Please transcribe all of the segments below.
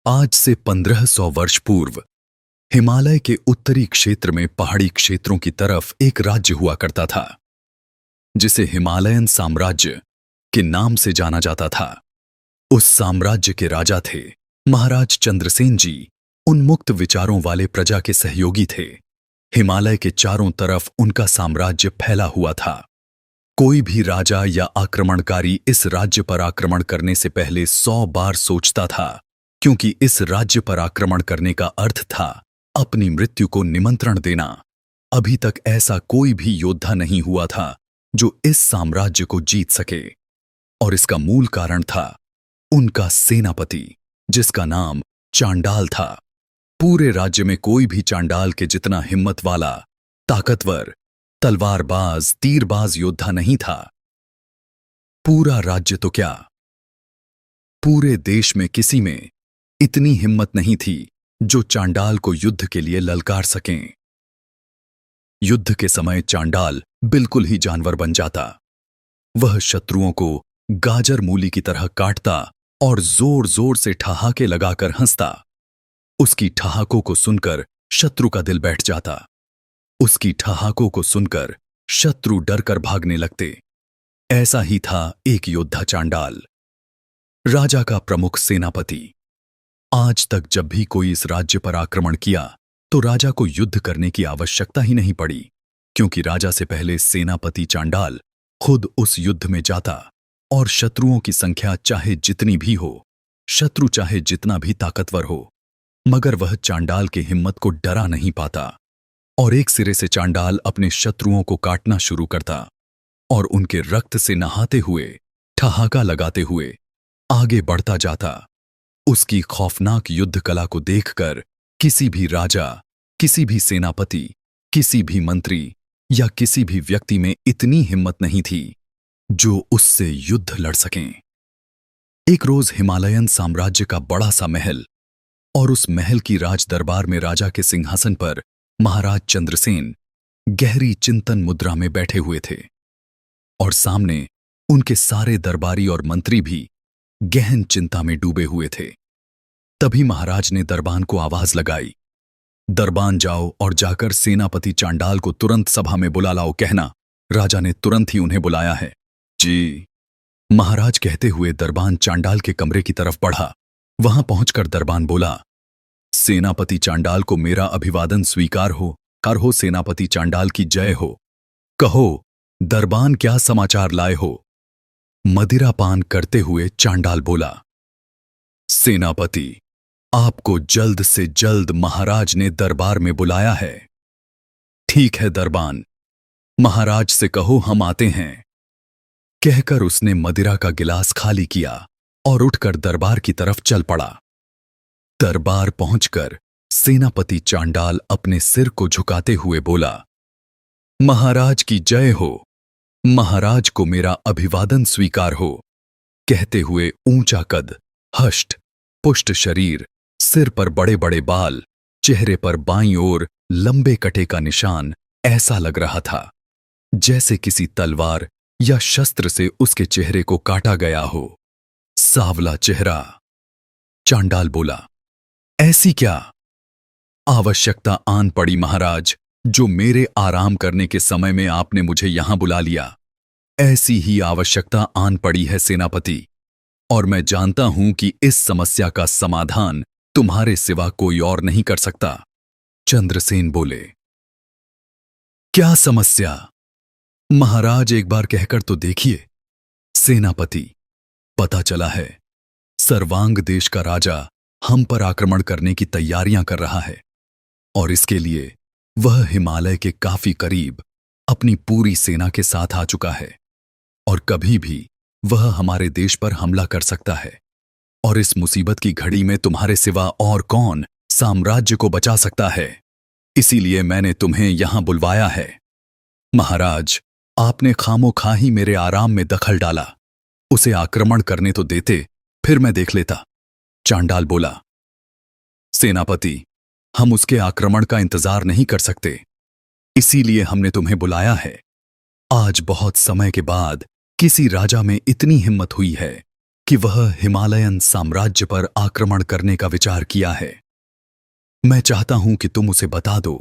आज से 1500 वर्ष पूर्व हिमालय के उत्तरी क्षेत्र में पहाड़ी क्षेत्रों की तरफ एक राज्य हुआ करता था जिसे हिमालयन साम्राज्य के नाम से जाना जाता था। उस साम्राज्य के राजा थे महाराज चंद्रसेन जी। उन्मुक्त विचारों वाले प्रजा के सहयोगी थे। हिमालय के चारों तरफ उनका साम्राज्य फैला हुआ था। कोई भी राजा या आक्रमणकारी इस राज्य पर आक्रमण करने से पहले 100 बार सोचता था, क्योंकि इस राज्य पर आक्रमण करने का अर्थ था अपनी मृत्यु को निमंत्रण देना। अभी तक ऐसा कोई भी योद्धा नहीं हुआ था जो इस साम्राज्य को जीत सके, और इसका मूल कारण था उनका सेनापति, जिसका नाम चांडाल था। पूरे राज्य में कोई भी चांडाल के जितना हिम्मत वाला, ताकतवर, तलवारबाज, तीरबाज योद्धा नहीं था। पूरा राज्य तो क्या, पूरे देश में किसी में इतनी हिम्मत नहीं थी जो चांडाल को युद्ध के लिए ललकार सकें। युद्ध के समय चांडाल बिल्कुल ही जानवर बन जाता। वह शत्रुओं को गाजर मूली की तरह काटता और जोर जोर से ठहाके लगाकर हंसता। उसकी ठहाकों को सुनकर शत्रु का दिल बैठ जाता। उसकी ठहाकों को सुनकर शत्रु डरकर भागने लगते। ऐसा ही था एक योद्धा चांडाल, राजा का प्रमुख सेनापति। आज तक जब भी कोई इस राज्य पर आक्रमण किया तो राजा को युद्ध करने की आवश्यकता ही नहीं पड़ी, क्योंकि राजा से पहले सेनापति चांडाल खुद उस युद्ध में जाता और शत्रुओं की संख्या चाहे जितनी भी हो, शत्रु चाहे जितना भी ताकतवर हो, मगर वह चांडाल की हिम्मत को डरा नहीं पाता। और एक सिरे से चांडाल अपने शत्रुओं को काटना शुरू करता और उनके रक्त से नहाते हुए, ठहाका लगाते हुए आगे बढ़ता जाता। उसकी खौफनाक युद्ध कला को देखकर किसी भी राजा, किसी भी सेनापति, किसी भी मंत्री या किसी भी व्यक्ति में इतनी हिम्मत नहीं थी जो उससे युद्ध लड़ सकें। एक रोज हिमालयन साम्राज्य का बड़ा सा महल, और उस महल की राज दरबार में राजा के सिंहासन पर महाराज चंद्रसेन गहरी चिंतन मुद्रा में बैठे हुए थे, और सामने उनके सारे दरबारी और मंत्री भी गहन चिंता में डूबे हुए थे। तभी महाराज ने दरबान को आवाज लगाई, दरबान जाओ और जाकर सेनापति चांडाल को तुरंत सभा में बुला लाओ, कहना राजा ने तुरंत ही उन्हें बुलाया है। जी, महाराज कहते हुए दरबान चांडाल के कमरे की तरफ बढ़ा। वहां पहुंचकर दरबान बोला, सेनापति चांडाल को मेरा अभिवादन स्वीकार हो। कार हो, सेनापति चांडाल की जय हो। कहो दरबान, क्या समाचार लाए हो? मदिरा पान करते हुए चांडाल बोला, सेनापति, आपको जल्द से जल्द महाराज ने दरबार में बुलाया है। ठीक है दरबान, महाराज से कहो हम आते हैं। कहकर उसने मदिरा का गिलास खाली किया और उठकर दरबार की तरफ चल पड़ा। दरबार पहुंचकर सेनापति चांडाल अपने सिर को झुकाते हुए बोला, महाराज की जय हो। महाराज को मेरा अभिवादन स्वीकार हो। कहते हुए ऊंचा कद, हष्ट पुष्ट शरीर, सिर पर बड़े बड़े बाल, चेहरे पर बाईं ओर लंबे कटे का निशान, ऐसा लग रहा था जैसे किसी तलवार या शस्त्र से उसके चेहरे को काटा गया हो। सांवला चेहरा। चांडाल बोला, ऐसी क्या आवश्यकता आन पड़ी महाराज, जो मेरे आराम करने के समय में आपने मुझे यहां बुला लिया? ऐसी ही आवश्यकता आन पड़ी है सेनापति, और मैं जानता हूं कि इस समस्या का समाधान तुम्हारे सिवा कोई और नहीं कर सकता। चंद्रसेन बोले, क्या समस्या? महाराज एक बार कहकर तो देखिए। सेनापति, पता चला है सर्वांग देश का राजा हम पर आक्रमण करने की तैयारियां कर रहा है, और इसके लिए वह हिमालय के काफी करीब अपनी पूरी सेना के साथ आ चुका है, और कभी भी वह हमारे देश पर हमला कर सकता है। और इस मुसीबत की घड़ी में तुम्हारे सिवा और कौन साम्राज्य को बचा सकता है? इसीलिए मैंने तुम्हें यहां बुलवाया है। महाराज, आपने खामोखा ही मेरे आराम में दखल डाला। उसे आक्रमण करने तो देते, फिर मैं देख लेता। चांडाल बोला, सेनापति, हम उसके आक्रमण का इंतजार नहीं कर सकते, इसीलिए हमने तुम्हें बुलाया है। आज बहुत समय के बाद किसी राजा में इतनी हिम्मत हुई है कि वह हिमालयन साम्राज्य पर आक्रमण करने का विचार किया है। मैं चाहता हूं कि तुम उसे बता दो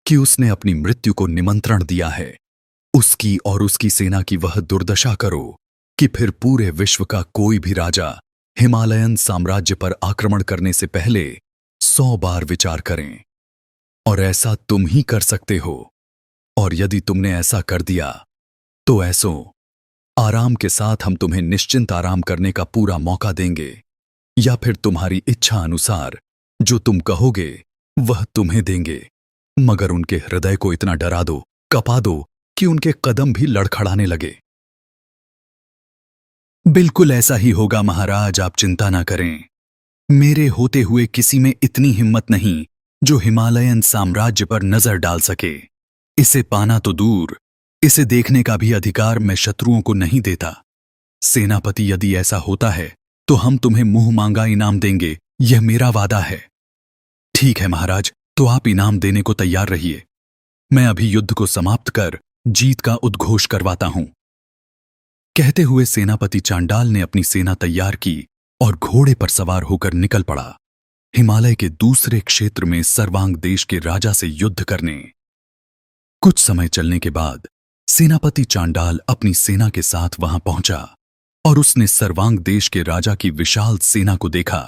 कि उसने अपनी मृत्यु को निमंत्रण दिया है। उसकी और उसकी सेना की वह दुर्दशा करो कि फिर पूरे विश्व का कोई भी राजा हिमालयन साम्राज्य पर आक्रमण करने से पहले 100 बार विचार करें। और ऐसा तुम ही कर सकते हो। और यदि तुमने ऐसा कर दिया तो ऐसो आराम के साथ हम तुम्हें निश्चिंत आराम करने का पूरा मौका देंगे, या फिर तुम्हारी इच्छा अनुसार जो तुम कहोगे वह तुम्हें देंगे, मगर उनके हृदय को इतना डरा दो, कपा दो कि उनके कदम भी लड़खड़ाने लगे। बिल्कुल ऐसा ही होगा महाराज, आप चिंता ना करें। मेरे होते हुए किसी में इतनी हिम्मत नहीं जो हिमालयन साम्राज्य पर नजर डाल सके। इसे पाना तो दूर, इसे देखने का भी अधिकार मैं शत्रुओं को नहीं देता। सेनापति, यदि ऐसा होता है तो हम तुम्हें मुंह मांगा इनाम देंगे, यह मेरा वादा है। ठीक है महाराज, तो आप इनाम देने को तैयार रहिए। मैं अभी युद्ध को समाप्त कर जीत का उद्घोष करवाता हूं। कहते हुए सेनापति चांडाल ने अपनी सेना तैयार की और घोड़े पर सवार होकर निकल पड़ा हिमालय के दूसरे क्षेत्र में सर्वांग देश के राजा से युद्ध करने। कुछ समय चलने के बाद सेनापति चांडाल अपनी सेना के साथ वहां पहुंचा और उसने सर्वांग देश के राजा की विशाल सेना को देखा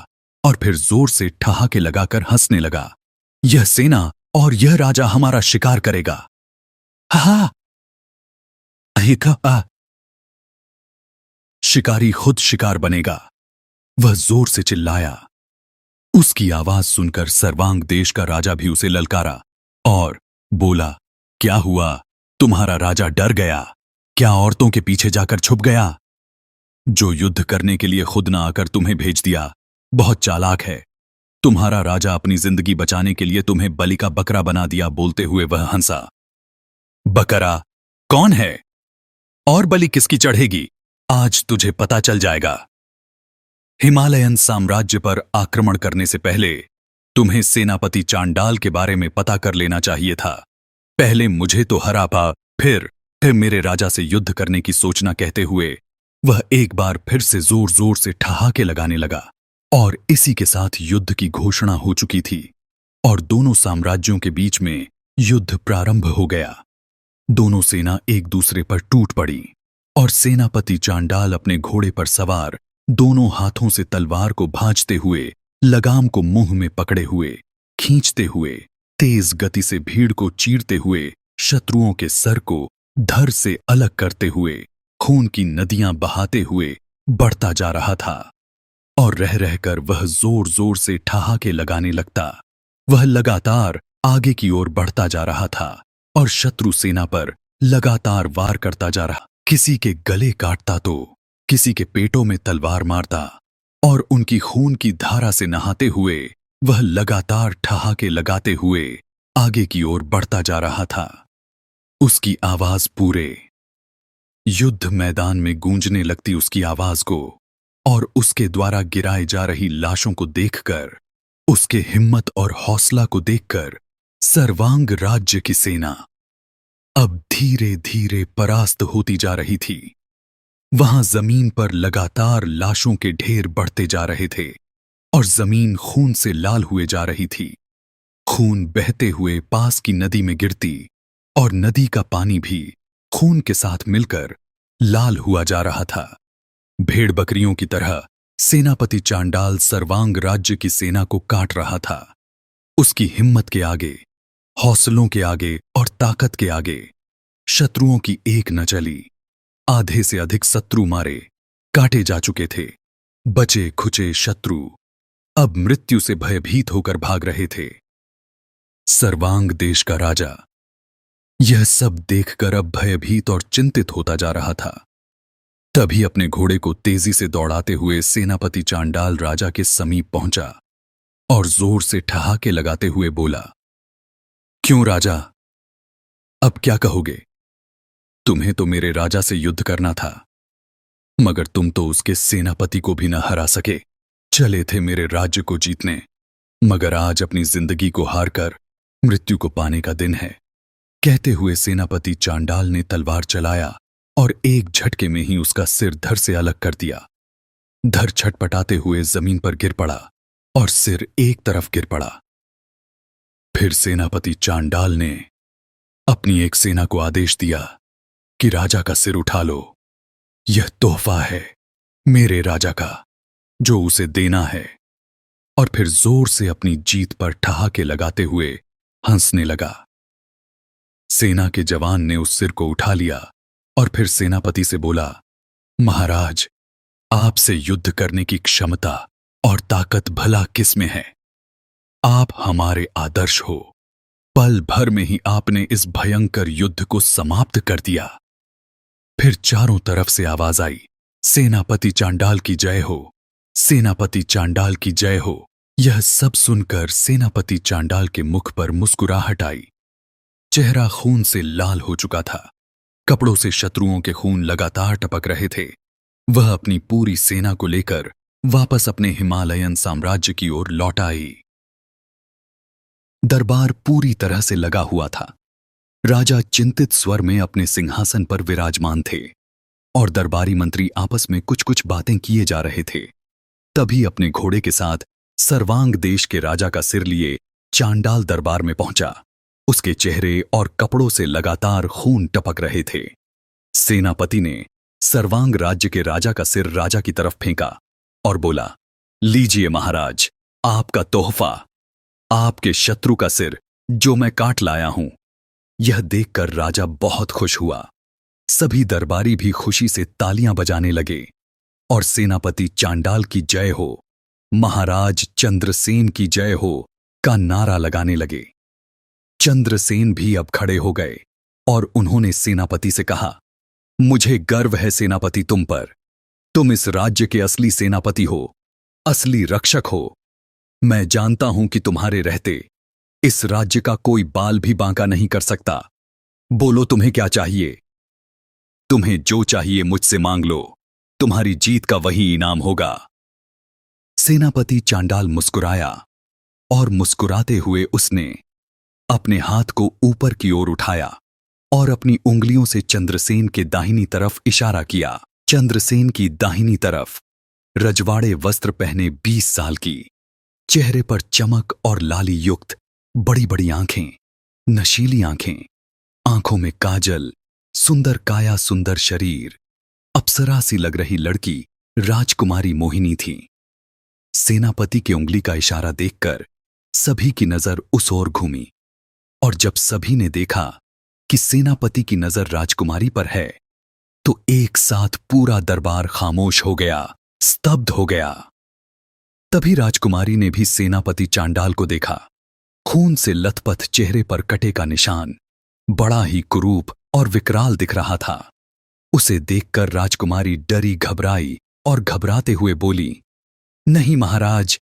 और फिर जोर से ठहाके लगाकर हंसने लगा। यह सेना और यह राजा हमारा शिकार करेगा। हा! शिकारी खुद शिकार बनेगा, वह जोर से चिल्लाया। उसकी आवाज सुनकर सर्वांग देश का राजा भी उसे ललकारा और बोला, क्या हुआ? तुम्हारा राजा डर गया क्या? औरतों के पीछे जाकर छुप गया? जो युद्ध करने के लिए खुद ना आकर तुम्हें भेज दिया, बहुत चालाक है। तुम्हारा राजा अपनी जिंदगी बचाने के लिए तुम्हें बलि का बकरा बना दिया। बोलते हुए वह हंसा। बकरा कौन है और बलि किसकी चढ़ेगी, आज तुझे पता चल जाएगा। हिमालयन साम्राज्य पर आक्रमण करने से पहले तुम्हें सेनापति चांडाल के बारे में पता कर लेना चाहिए था। पहले मुझे तो हरा पा, फिर मेरे राजा से युद्ध करने की सोचना। कहते हुए वह एक बार फिर से जोर जोर से ठहाके लगाने लगा और इसी के साथ युद्ध की घोषणा हो चुकी थी और दोनों साम्राज्यों के बीच में युद्ध प्रारंभ हो गया। दोनों सेना एक दूसरे पर टूट पड़ी और सेनापति चांडाल अपने घोड़े पर सवार दोनों हाथों से तलवार को भांजते हुए, लगाम को मुंह में पकड़े हुए, खींचते हुए, तेज गति से भीड़ को चीरते हुए, शत्रुओं के सर को धड़ से अलग करते हुए, खून की नदियां बहाते हुए बढ़ता जा रहा था। और रह रहकर वह जोर जोर से ठहाके लगाने लगता। वह लगातार आगे की ओर बढ़ता जा रहा था और शत्रु सेना पर लगातार वार करता जा रहा। किसी के गले काटता तो किसी के पेटों में तलवार मारता और उनकी खून की धारा से नहाते हुए वह लगातार ठहाके लगाते हुए आगे की ओर बढ़ता जा रहा था। उसकी आवाज पूरे युद्ध मैदान में गूंजने लगती। उसकी आवाज को और उसके द्वारा गिराई जा रही लाशों को देखकर, उसके हिम्मत और हौसला को देखकर सर्वांग राज्य की सेना अब धीरे धीरे परास्त होती जा रही थी। वहां जमीन पर लगातार लाशों के ढेर बढ़ते जा रहे थे और जमीन खून से लाल हुए जा रही थी। खून बहते हुए पास की नदी में गिरती और नदी का पानी भी खून के साथ मिलकर लाल हुआ जा रहा था। भेड़ बकरियों की तरह सेनापति चांडाल सर्वांग राज्य की सेना को काट रहा था। उसकी हिम्मत के आगे, हौसलों के आगे और ताकत के आगे शत्रुओं की एक न चली। आधे से अधिक शत्रु मारे काटे जा चुके थे। बचे खुचे शत्रु अब मृत्यु से भयभीत होकर भाग रहे थे। सर्वांग देश का राजा यह सब देखकर अब भयभीत और चिंतित होता जा रहा था। तभी अपने घोड़े को तेजी से दौड़ाते हुए सेनापति चांडाल राजा के समीप पहुंचा और जोर से ठहाके लगाते हुए बोला, क्यों राजा, अब क्या कहोगे? तुम्हें तो मेरे राजा से युद्ध करना था, मगर तुम तो उसके सेनापति को भी न हरा सके। चले थे मेरे राज्य को जीतने, मगर आज अपनी जिंदगी को हारकर मृत्यु को पाने का दिन है। कहते हुए सेनापति चांडाल ने तलवार चलाया और एक झटके में ही उसका सिर धड़ से अलग कर दिया। धर छटपटाते हुए जमीन पर गिर पड़ा और सिर एक तरफ गिर पड़ा। फिर सेनापति चांडाल ने अपनी एक सेना को आदेश दिया कि राजा का सिर उठा लो, यह तोहफा है मेरे राजा का जो उसे देना है। और फिर जोर से अपनी जीत पर ठहाके लगाते हुए हंसने लगा। सेना के जवान ने उस सिर को उठा लिया और फिर सेनापति से बोला, महाराज, आपसे युद्ध करने की क्षमता और ताकत भला किस में है? आप हमारे आदर्श हो। पल भर में ही आपने इस भयंकर युद्ध को समाप्त कर दिया। फिर चारों तरफ से आवाज आई, सेनापति चांडाल की जय हो, सेनापति चांडाल की जय हो। यह सब सुनकर सेनापति चांडाल के मुख पर मुस्कुराहट आई। चेहरा खून से लाल हो चुका था, कपड़ों से शत्रुओं के खून लगातार टपक रहे थे। वह अपनी पूरी सेना को लेकर वापस अपने हिमालयन साम्राज्य की ओर लौट आई। दरबार पूरी तरह से लगा हुआ था। राजा चिंतित स्वर में अपने सिंहासन पर विराजमान थे और दरबारी मंत्री आपस में कुछ कुछ बातें किए जा रहे थे। तभी अपने घोड़े के साथ सर्वांग देश के राजा का सिर लिए चांडाल दरबार में पहुंचा। उसके चेहरे और कपड़ों से लगातार खून टपक रहे थे। सेनापति ने सर्वांग राज्य के राजा का सिर राजा की तरफ फेंका और बोला, लीजिए महाराज, आपका तोहफा, आपके शत्रु का सिर जो मैं काट लाया हूं। यह देखकर राजा बहुत खुश हुआ। सभी दरबारी भी खुशी से तालियां बजाने लगे और सेनापति चांडाल की जय हो, महाराज चंद्रसेन की जय हो का नारा लगाने लगे। चंद्रसेन भी अब खड़े हो गए और उन्होंने सेनापति से कहा, मुझे गर्व है सेनापति तुम पर। तुम इस राज्य के असली सेनापति हो, असली रक्षक हो। मैं जानता हूं कि तुम्हारे रहते इस राज्य का कोई बाल भी बांका नहीं कर सकता। बोलो तुम्हें क्या चाहिए? तुम्हें जो चाहिए मुझसे मांग लो, तुम्हारी जीत का वही इनाम होगा। सेनापति चांडाल मुस्कुराया और मुस्कुराते हुए उसने अपने हाथ को ऊपर की ओर उठाया और अपनी उंगलियों से चंद्रसेन के दाहिनी तरफ इशारा किया। चंद्रसेन की दाहिनी तरफ रजवाड़े वस्त्र पहने 20 साल की, चेहरे पर चमक और लाली युक्त बड़ी बड़ी आंखें, नशीली आंखें, आंखों में काजल, सुंदर काया, सुंदर शरीर, अप्सरा सी लग रही लड़की राजकुमारी मोहिनी थी। सेनापति की उंगली का इशारा देखकर सभी की नजर उस ओर घूमी और जब सभी ने देखा कि सेनापति की नजर राजकुमारी पर है तो एक साथ पूरा दरबार खामोश हो गया, स्तब्ध हो गया। तभी राजकुमारी ने भी सेनापति चांडाल को देखा। खून से लथपथ चेहरे पर कटे का निशान बड़ा ही कुरूप और विकराल दिख रहा था। उसे देखकर राजकुमारी डरी, घबराई और घबराते हुए बोली, नहीं महाराज,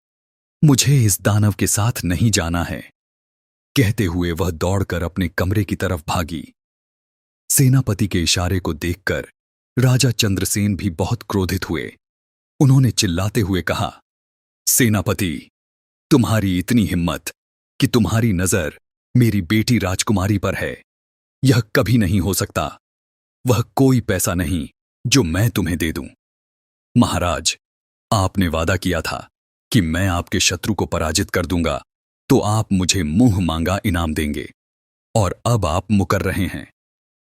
मुझे इस दानव के साथ नहीं जाना है। कहते हुए वह दौड़कर अपने कमरे की तरफ भागी। सेनापति के इशारे को देखकर राजा चंद्रसेन भी बहुत क्रोधित हुए। उन्होंने चिल्लाते हुए कहा, सेनापति, तुम्हारी इतनी हिम्मत कि तुम्हारी नजर मेरी बेटी राजकुमारी पर है, यह कभी नहीं हो सकता। वह कोई पैसा नहीं जो मैं तुम्हें दे दूं। महाराज, आपने वादा किया था कि मैं आपके शत्रु को पराजित कर दूंगा तो आप मुझे मुंह मांगा इनाम देंगे, और अब आप मुकर रहे हैं।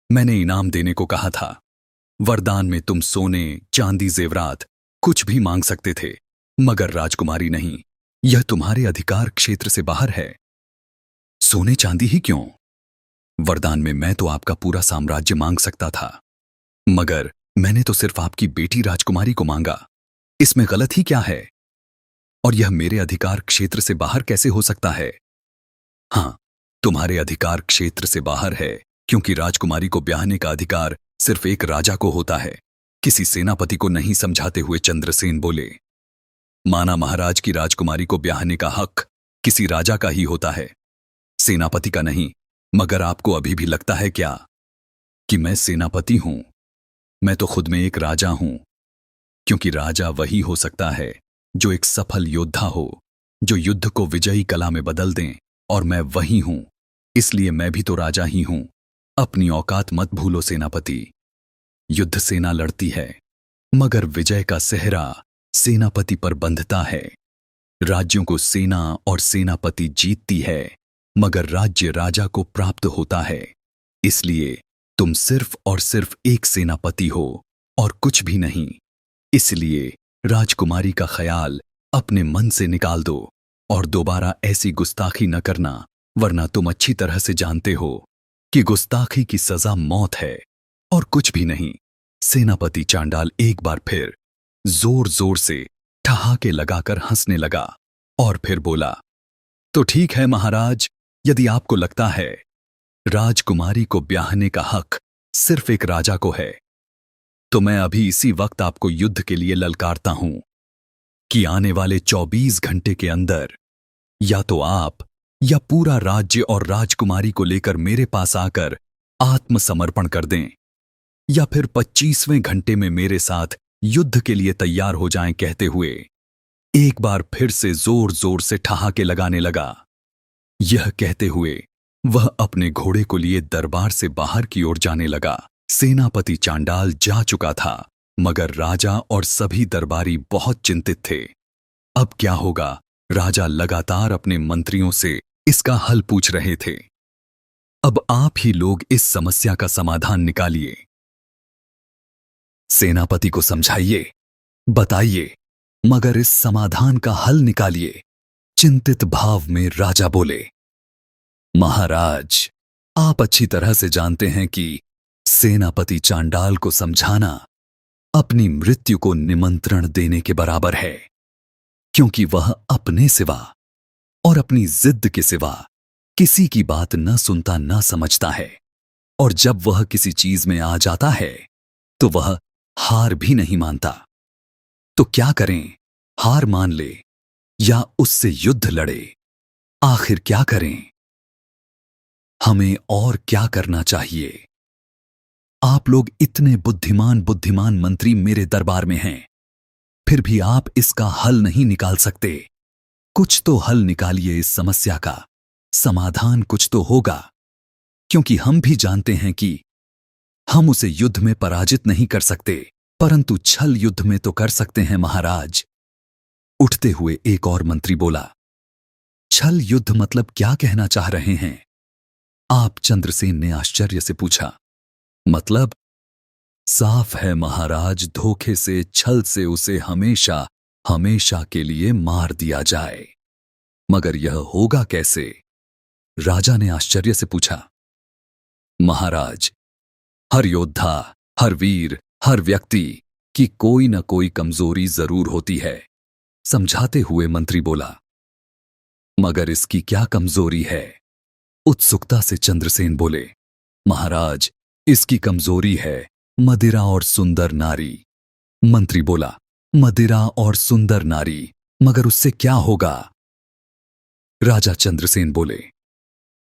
मैंने इनाम देने को कहा था। वरदान में तुम सोने, चांदी, जेवरात कुछ भी मांग सकते थे, मगर राजकुमारी नहीं। यह तुम्हारे अधिकार क्षेत्र से बाहर है। सोने चांदी ही क्यों? वरदान में मैं तो आपका पूरा साम्राज्य मांग सकता था, मगर मैंने तो सिर्फ आपकी बेटी राजकुमारी को मांगा। इसमें गलत ही क्या है? और यह मेरे अधिकार क्षेत्र से बाहर कैसे हो सकता है? हां, तुम्हारे अधिकार क्षेत्र से बाहर है क्योंकि राजकुमारी को ब्याहने का अधिकार सिर्फ एक राजा को होता है। किसी सेनापति को नहीं समझाते हुए चंद्रसेन बोले, माना महाराज की राजकुमारी को ब्याहने का हक किसी राजा का ही होता है, सेनापति का नहीं। मगर आपको अभी भी लगता है क्या कि मैं सेनापति हूं? मैं तो खुद में एक राजा हूं, क्योंकि राजा वही हो सकता है जो एक सफल योद्धा हो, जो युद्ध को विजयी कला में बदल दें, और मैं वही हूं। इसलिए मैं भी तो राजा ही हूं। अपनी औकात मत भूलो सेनापति। युद्ध सेना लड़ती है, मगर विजय का सेहरा सेनापति पर बंधता है। राज्यों को सेना और सेनापति जीतती है, मगर राज्य राजा को प्राप्त होता है। इसलिए तुम सिर्फ और सिर्फ एक सेनापति हो और कुछ भी नहीं। इसलिए राजकुमारी का ख्याल अपने मन से निकाल दो और दोबारा ऐसी गुस्ताखी न करना, वरना तुम अच्छी तरह से जानते हो कि गुस्ताखी की सजा मौत है और कुछ भी नहीं। सेनापति चांडाल एक बार फिर जोर जोर से ठहाके लगाकर हंसने लगा और फिर बोला, तो ठीक है महाराज, यदि आपको लगता है राजकुमारी को ब्याहने का हक सिर्फ एक राजा को है, तो मैं अभी इसी वक्त आपको युद्ध के लिए ललकारता हूं कि आने वाले 24 घंटे के अंदर या तो आप या पूरा राज्य और राजकुमारी को लेकर मेरे पास आकर आत्मसमर्पण कर दें, या फिर 25वें घंटे में मेरे साथ युद्ध के लिए तैयार हो जाएं। कहते हुए एक बार फिर से जोर जोर से ठहाके लगाने लगा। यह कहते हुए वह अपने घोड़े को लिए दरबार से बाहर की ओर जाने लगा। सेनापति चांडाल जा चुका था, मगर राजा और सभी दरबारी बहुत चिंतित थे। अब क्या होगा? राजा लगातार अपने मंत्रियों से इसका हल पूछ रहे थे। अब आप ही लोग इस समस्या का समाधान निकालिए। सेनापति को समझाइए, बताइए, मगर इस समाधान का हल निकालिए। चिंतित भाव में राजा बोले, महाराज, आप अच्छी तरह से जानते हैं कि सेनापति चांडाल को समझाना अपनी मृत्यु को निमंत्रण देने के बराबर है, क्योंकि वह अपने सिवा और अपनी जिद के सिवा किसी की बात न सुनता न समझता है, और जब वह किसी चीज में आ जाता है तो वह हार भी नहीं मानता। तो क्या करें? हार मान ले या उससे युद्ध लड़े? आखिर क्या करें? हमें और क्या करना चाहिए? आप लोग इतने बुद्धिमान मंत्री मेरे दरबार में हैं, फिर भी आप इसका हल नहीं निकाल सकते। कुछ तो हल निकालिए। इस समस्या का समाधान कुछ तो होगा, क्योंकि हम भी जानते हैं कि हम उसे युद्ध में पराजित नहीं कर सकते, परंतु छल युद्ध में तो कर सकते हैं महाराज। उठते हुए एक और मंत्री बोला, छल युद्ध मतलब क्या कहना चाह रहे हैं आप? चंद्रसेन ने आश्चर्य से पूछा। मतलब साफ है महाराज, धोखे से, छल से उसे हमेशा हमेशा के लिए मार दिया जाए। मगर यह होगा कैसे? राजा ने आश्चर्य से पूछा। महाराज, हर योद्धा, हर वीर, हर व्यक्ति की कोई न कोई कमजोरी जरूर होती है। समझाते हुए मंत्री बोला, मगर इसकी क्या कमजोरी है? उत्सुकता से चंद्रसेन बोले, महाराज, इसकी कमजोरी है मदिरा और सुंदर नारी। मंत्री बोला, मदिरा और सुंदर नारी, मगर उससे क्या होगा? राजा चंद्रसेन बोले,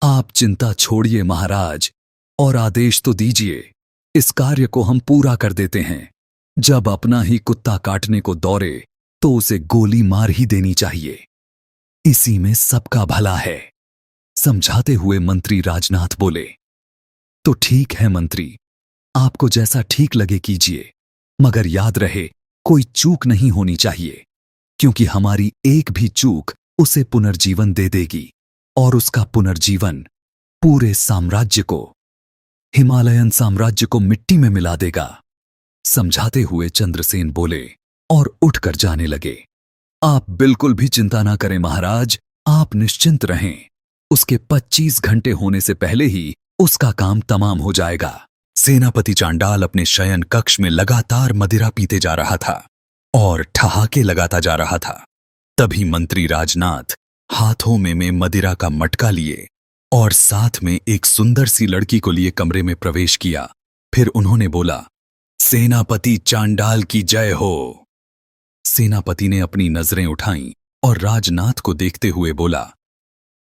आप चिंता छोड़िए महाराज, और आदेश तो दीजिए। इस कार्य को हम पूरा कर देते हैं। जब अपना ही कुत्ता काटने को दौड़े तो उसे गोली मार ही देनी चाहिए। इसी में सबका भला है। समझाते हुए मंत्री राजनाथ बोले, तो ठीक है मंत्री, आपको जैसा ठीक लगे कीजिए, मगर याद रहे कोई चूक नहीं होनी चाहिए, क्योंकि हमारी एक भी चूक उसे पुनर्जीवन दे देगी, और उसका पुनर्जीवन पूरे साम्राज्य को, हिमालयन साम्राज्य को मिट्टी में मिला देगा। समझाते हुए चंद्रसेन बोले और उठकर जाने लगे। आप बिल्कुल भी चिंता ना करें महाराज, आप निश्चिंत रहें। उसके 25 घंटे होने से पहले ही उसका काम तमाम हो जाएगा। सेनापति चांडाल अपने शयन कक्ष में लगातार मदिरा पीते जा रहा था और ठहाके लगाता जा रहा था। तभी मंत्री राजनाथ हाथों में मदिरा का मटका लिए और साथ में एक सुंदर सी लड़की को लिए कमरे में प्रवेश किया। फिर उन्होंने बोला, सेनापति चांडाल की जय हो। सेनापति ने अपनी नजरें उठाईं और राजनाथ को देखते हुए बोला,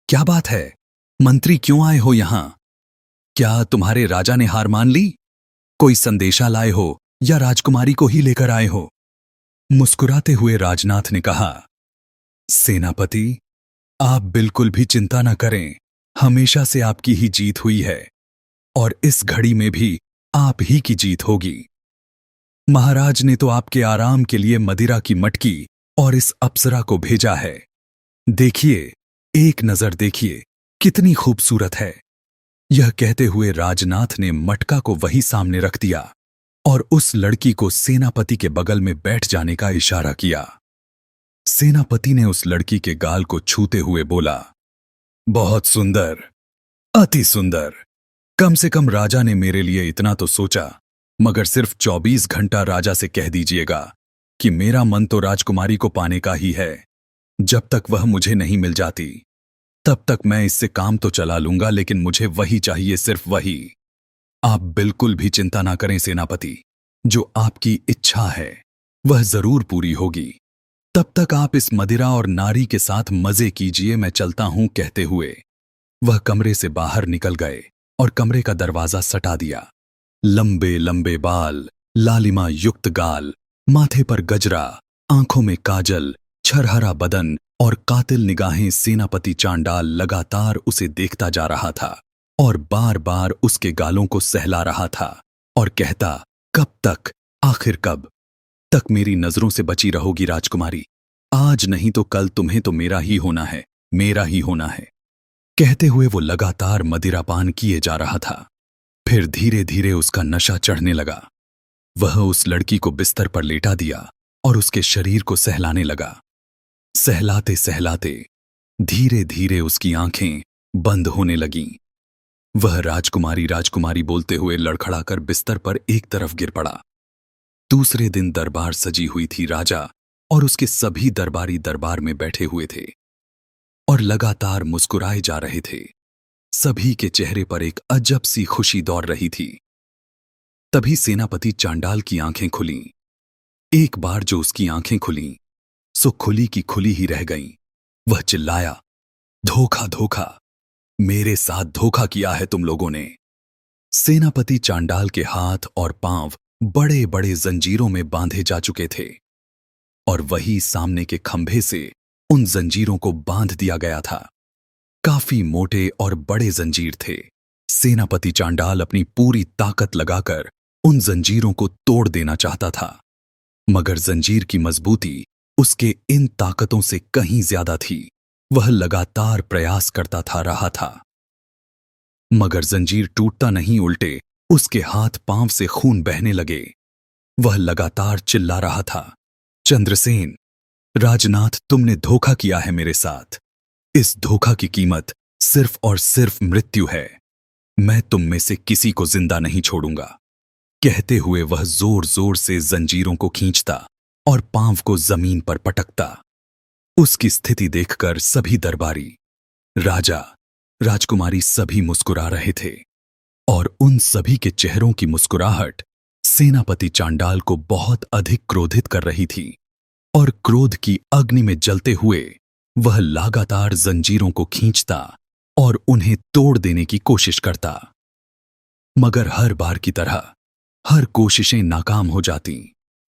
क्या बात है मंत्री, क्यों आए हो यहां? क्या तुम्हारे राजा ने हार मान ली? कोई संदेशा लाए हो या राजकुमारी को ही लेकर आए हो? मुस्कुराते हुए राजनाथ ने कहा, सेनापति, आप बिल्कुल भी चिंता न करें, हमेशा से आपकी ही जीत हुई है और इस घड़ी में भी आप ही की जीत होगी। महाराज ने तो आपके आराम के लिए मदिरा की मटकी और इस अप्सरा को भेजा है। देखिए, एक नजर देखिए, कितनी खूबसूरत है। यह कहते हुए राजनाथ ने मटका को वही सामने रख दिया और उस लड़की को सेनापति के बगल में बैठ जाने का इशारा किया। सेनापति ने उस लड़की के गाल को छूते हुए बोला, बहुत सुंदर, अति सुंदर। कम से कम राजा ने मेरे लिए इतना तो सोचा, मगर सिर्फ 24 घंटा राजा से कह दीजिएगा कि मेरा मन तो राजकुमारी को पाने का ही है। जब तक वह मुझे नहीं मिल जाती, तब तक मैं इससे काम तो चला लूंगा, लेकिन मुझे वही चाहिए, सिर्फ वही। आप बिल्कुल भी चिंता ना करें सेनापति, जो आपकी इच्छा है वह जरूर पूरी होगी। तब तक आप इस मदिरा और नारी के साथ मजे कीजिए, मैं चलता हूं। कहते हुए वह कमरे से बाहर निकल गए और कमरे का दरवाजा सटा दिया। लंबे लंबे बाल, लालिमा युक्त गाल, माथे पर गजरा, आंखों में काजल, छरहरा बदन और कातिल निगाहें, सेनापति चांडाल लगातार उसे देखता जा रहा था और बार बार उसके गालों को सहला रहा था और कहता, कब तक, आखिर कब तक मेरी नजरों से बची रहोगी राजकुमारी? आज नहीं तो कल तुम्हें तो मेरा ही होना है, मेरा ही होना है। कहते हुए वो लगातार मदिरापान किए जा रहा था। फिर धीरे धीरे उसका नशा चढ़ने लगा। वह उस लड़की को बिस्तर पर लेटा दिया और उसके शरीर को सहलाने लगा। सहलाते सहलाते धीरे धीरे उसकी आंखें बंद होने लगीं। वह राजकुमारी राजकुमारी बोलते हुए लड़खड़ाकर बिस्तर पर एक तरफ गिर पड़ा। दूसरे दिन दरबार सजी हुई थी। राजा और उसके सभी दरबारी दरबार में बैठे हुए थे और लगातार मुस्कुराए जा रहे थे। सभी के चेहरे पर एक अजब सी खुशी दौड़ रही थी। तभी सेनापति चांडाल की आंखें खुलीं। एक बार जो उसकी आंखें खुलीं, सो खुली की खुली ही रह गईं। वह चिल्लाया, धोखा धोखा, मेरे साथ धोखा किया है तुम लोगों ने। सेनापति चांडाल के हाथ और पांव बड़े बड़े जंजीरों में बांधे जा चुके थे और वही सामने के खंभे से उन जंजीरों को बांध दिया गया था। काफी मोटे और बड़े जंजीर थे। सेनापति चांडाल अपनी पूरी ताकत लगाकर उन जंजीरों को तोड़ देना चाहता था, मगर जंजीर की मजबूती उसके इन ताकतों से कहीं ज्यादा थी। वह लगातार प्रयास करता था रहा था, मगर जंजीर टूटता नहीं, उल्टे उसके हाथ पांव से खून बहने लगे। वह लगातार चिल्ला रहा था, चंद्रसेन, राजनाथ, तुमने धोखा किया है मेरे साथ। इस धोखा की कीमत सिर्फ और सिर्फ मृत्यु है। मैं तुम में से किसी को जिंदा नहीं छोड़ूंगा। कहते हुए वह जोर जोर से जंजीरों को खींचता और पांव को जमीन पर पटकता। उसकी स्थिति देखकर सभी दरबारी, राजा, राजकुमारी सभी मुस्कुरा रहे थे और उन सभी के चेहरों की मुस्कुराहट सेनापति चांडाल को बहुत अधिक क्रोधित कर रही थी और क्रोध की अग्नि में जलते हुए वह लगातार जंजीरों को खींचता और उन्हें तोड़ देने की कोशिश करता। मगर हर बार की तरह हर कोशिशें नाकाम हो जातीं।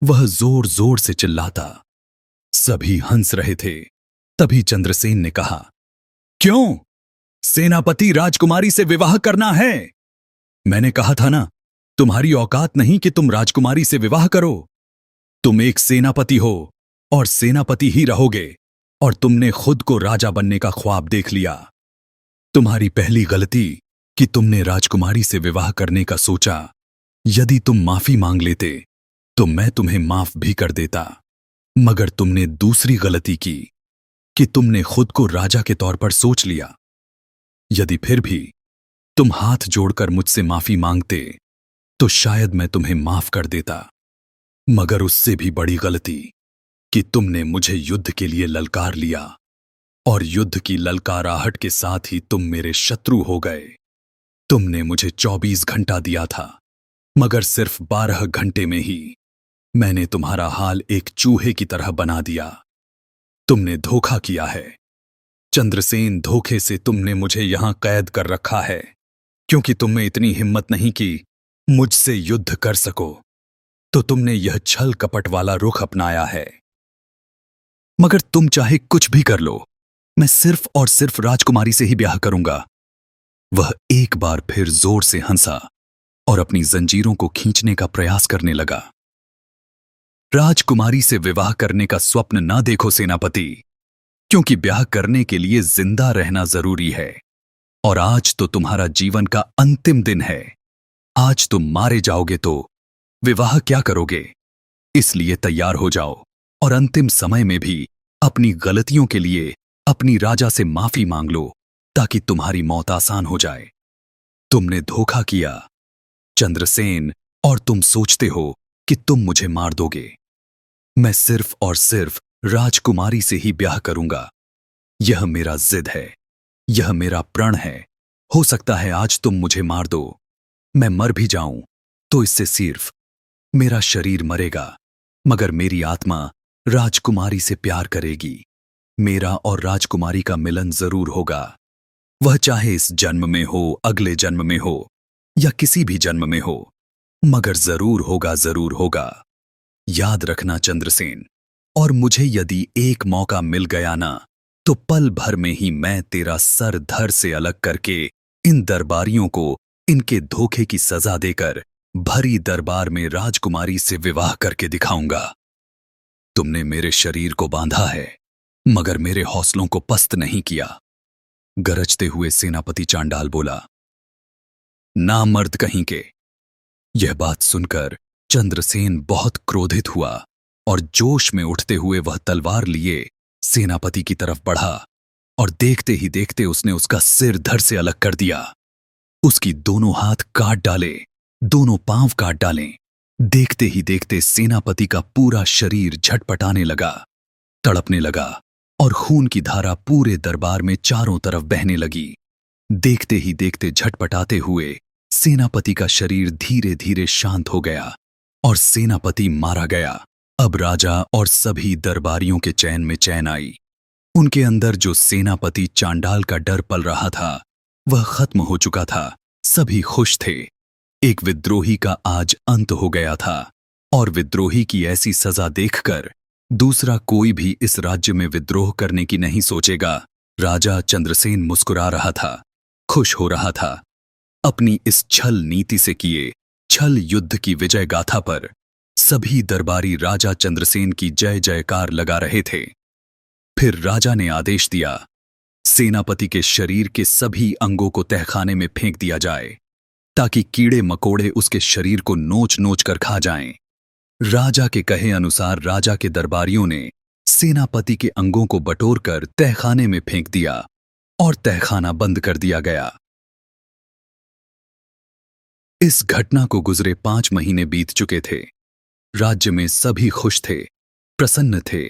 वह जोर जोर से चिल्लाता। सभी हंस रहे थे। तभी चंद्रसेन ने कहा, क्यों? सेनापति राजकुमारी से विवाह करना है? मैंने कहा था ना, तुम्हारी औकात नहीं कि तुम राजकुमारी से विवाह करो। तुम एक सेनापति हो और सेनापति ही रहोगे, और तुमने खुद को राजा बनने का ख्वाब देख लिया। तुम्हारी पहली गलती कि तुमने राजकुमारी से विवाह करने का सोचा। यदि तुम माफी मांग लेते तो मैं तुम्हें माफ भी कर देता, मगर तुमने दूसरी गलती की कि तुमने खुद को राजा के तौर पर सोच लिया। यदि फिर भी तुम हाथ जोड़कर मुझसे माफी मांगते तो शायद मैं तुम्हें माफ कर देता, मगर उससे भी बड़ी गलती कि तुमने मुझे युद्ध के लिए ललकार लिया और युद्ध की ललकाराहट के साथ ही तुम मेरे शत्रु हो गए। तुमने मुझे 24 घंटा दिया था, मगर सिर्फ 12 घंटे में ही मैंने तुम्हारा हाल एक चूहे की तरह बना दिया। तुमने धोखा किया है चंद्रसेन। धोखे से तुमने मुझे यहां कैद कर रखा है, क्योंकि तुम में इतनी हिम्मत नहीं कि मुझसे युद्ध कर सको, तो तुमने यह छल कपट वाला रुख अपनाया है। मगर तुम चाहे कुछ भी कर लो, मैं सिर्फ और सिर्फ राजकुमारी से ही ब्याह करूंगा। वह एक बार फिर जोर से हंसा और अपनी जंजीरों को खींचने का प्रयास करने लगा, राजकुमारी से विवाह करने का स्वप्न ना देखो सेनापति, क्योंकि ब्याह करने के लिए जिंदा रहना जरूरी है। और आज तो तुम्हारा जीवन का अंतिम दिन है। आज तुम मारे जाओगे तो विवाह क्या करोगे? इसलिए तैयार हो जाओ और अंतिम समय में भी अपनी गलतियों के लिए अपनी राजा से माफी मांग लो, ताकि तुम्हारी मौत आसान हो जाए। तुमने धोखा किया चंद्रसेन, और तुम सोचते हो कि तुम मुझे मार दोगे। मैं सिर्फ और सिर्फ राजकुमारी से ही ब्याह करूंगा। यह मेरा जिद है, यह मेरा प्रण है। हो सकता है आज तुम मुझे मार दो, मैं मर भी जाऊं तो इससे सिर्फ मेरा शरीर मरेगा, मगर मेरी आत्मा राजकुमारी से प्यार करेगी। मेरा और राजकुमारी का मिलन जरूर होगा। वह चाहे इस जन्म में हो, अगले जन्म में हो, या किसी भी जन्म में हो, मगर जरूर होगा, जरूर होगा। याद रखना चंद्रसेन, और मुझे यदि एक मौका मिल गया ना, तो पल भर में ही मैं तेरा सर धड़ से अलग करके इन दरबारियों को इनके धोखे की सजा देकर भरी दरबार में राजकुमारी से विवाह करके दिखाऊंगा। तुमने मेरे शरीर को बांधा है, मगर मेरे हौसलों को पस्त नहीं किया। गरजते हुए सेनापति चांडाल बोला। नामर्द कहीं के। यह बात सुनकर चंद्रसेन बहुत क्रोधित हुआ और जोश में उठते हुए वह तलवार लिए सेनापति की तरफ बढ़ा, और देखते ही देखते उसने उसका सिर धड़ से अलग कर दिया। उसकी दोनों हाथ काट डाले, दोनों पांव काट डाले। देखते ही देखते सेनापति का पूरा शरीर झटपटाने लगा, तड़पने लगा, और खून की धारा पूरे दरबार में चारों तरफ बहने लगी। देखते ही देखते झटपटाते हुए सेनापति का शरीर धीरे धीरे शांत हो गया और सेनापति मारा गया। अब राजा और सभी दरबारियों के चैन में चैन आई। उनके अंदर जो सेनापति चांडाल का डर पल रहा था, वह खत्म हो चुका था। सभी खुश थे। एक विद्रोही का आज अंत हो गया था, और विद्रोही की ऐसी सजा देखकर दूसरा कोई भी इस राज्य में विद्रोह करने की नहीं सोचेगा। राजा चंद्रसेन मुस्कुरा रहा था, खुश हो रहा था। अपनी इस छल नीति से किए छल युद्ध की विजय गाथा पर सभी दरबारी राजा चंद्रसेन की जय जयकार लगा रहे थे। फिर राजा ने आदेश दिया, सेनापति के शरीर के सभी अंगों को तहखाने में फेंक दिया जाए, ताकि कीड़े मकोड़े उसके शरीर को नोच नोच कर खा जाएं। राजा के कहे अनुसार राजा के दरबारियों ने सेनापति के अंगों को बटोरकर तहखाने में फेंक दिया और तहखाना बंद कर दिया गया। इस घटना को गुजरे 5 महीने बीत चुके थे। राज्य में सभी खुश थे, प्रसन्न थे,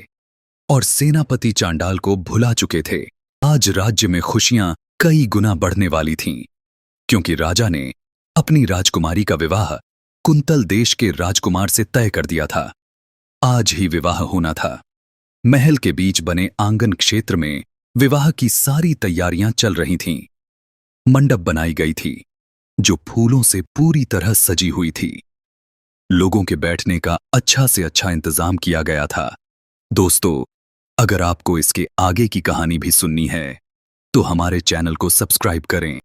और सेनापति चांडाल को भुला चुके थे। आज राज्य में खुशियां कई गुना बढ़ने वाली थीं, क्योंकि राजा ने अपनी राजकुमारी का विवाह कुंतल देश के राजकुमार से तय कर दिया था। आज ही विवाह होना था। महल के बीच बने आंगन क्षेत्र में विवाह की सारी तैयारियां चल रही थीं। मंडप बनाई गई थी, जो फूलों से पूरी तरह सजी हुई थी। लोगों के बैठने का अच्छा से अच्छा इंतजाम किया गया था। दोस्तों, अगर आपको इसके आगे की कहानी भी सुननी है, तो हमारे चैनल को सब्सक्राइब करें।